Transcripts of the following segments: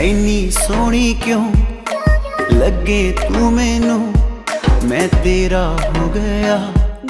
इन्नी सोहनी क्यों लगे तू मैनू, मैं तेरा हो गया।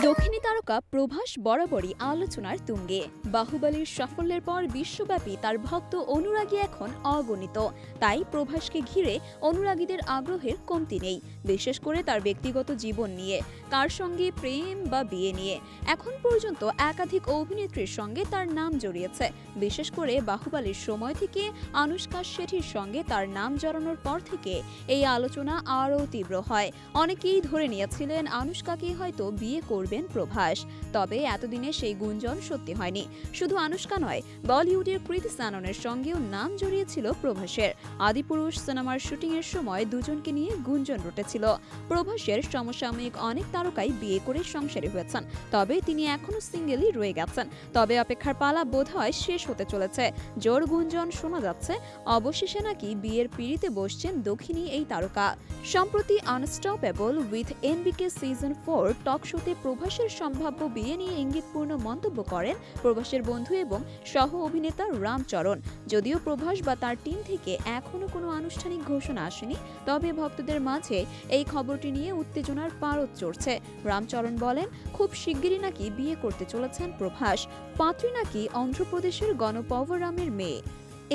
দক্ষিণী তারকা প্রভাস বরাবরই আলোচনার তুঙ্গে। বাহুবলীর সাফল্যের পর বিশ্বব্যাপী তার ভক্ত অনুরাগী এখন অগণিত। তাই প্রভাসকে ঘিরে অনুরাগীদের আগ্রহের কমতি নেই, বিশেষ করে তার ব্যক্তিগত জীবন নিয়ে, কার সঙ্গে প্রেম বা বিয়ে নিয়ে। এখন পর্যন্ত একাধিক অভিনেত্রীর সঙ্গে তার নাম জড়িয়েছে। বিশেষ করে বাহুবলীর সময় থেকে আনুশকা শেঠির সঙ্গে তার নাম জড়ানোর পর থেকে এই আলোচনা আরও তীব্র হয়। অনেকেই ধরে নিয়েছিলেন আনুশকাকে হয়তো বিয়ে করবেন প্রভাস। তবে এতদিনে সেই গুঞ্জন সত্যি হয়নি। শুধু আনুশকা নয়, বলিউডের কৃতি সাননের সঙ্গেও নাম জড়িয়েছিল প্রভাসের। আদিপুরুষ সিনেমার শুটিং এর সময় দুজনকে নিয়ে গুঞ্জন রটেছিল। প্রভাসের সমসাময়িক অনেক তারকাই বিয়ে করে সংসারী হয়েছেন, তবে তিনি এখনো সিঙ্গেলই রয়ে গেছেন। তবে অপেক্ষার পালা বোধহয় শেষ হতে চলেছে। জোর গুঞ্জন শোনা যাচ্ছে অবশেষে নাকি বিয়ের পিঁড়িতে বসছেন দক্ষিণী এই তারকা। সম্প্রতি আনস্টপেবল উইথ এনবিকে সিজন 4 টক শোতে প্রভাসের সম্ভাব্য বিয়ে নিয়ে ইঙ্গিতপূর্ণ মন্তব্য করেন প্রভাসের বন্ধু এবং সহ অভিনেতা রামচরণ। যদিও প্রভাস বা তার টিম থেকে এখনো কোনো আনুষ্ঠানিক ঘোষণা আসেনি, তবে ভক্তদের মাঝে এই খবরটি নিয়ে উত্তেজনার পারদ চড়ছে। রামচরণ বলেন, খুব শিগগিরই নাকি বিয়ে করতে চলেছেন প্রভাস। পাত্রী নাকি অন্ধ্রপ্রদেশের গণপবরামের মেয়ে।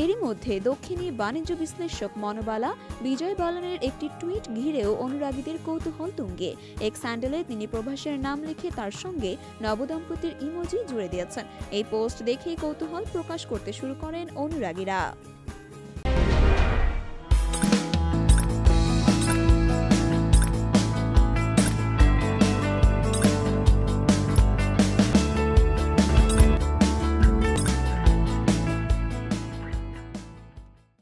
এরই মধ্যে দক্ষিণী বাণিজ্য বিশ্লেষক মনোবালা বিজয় বালানের একটি টুইট ঘিরেও অনুরাগীদের কৌতূহল তুঙ্গে। এক্স হ্যান্ডেলে তিনি প্রভাসের নাম লিখে তার সঙ্গে নবদম্পতির ইমোজি জুড়ে দিয়েছেন। এই পোস্ট দেখেই কৌতূহল প্রকাশ করতে শুরু করেন অনুরাগীরা।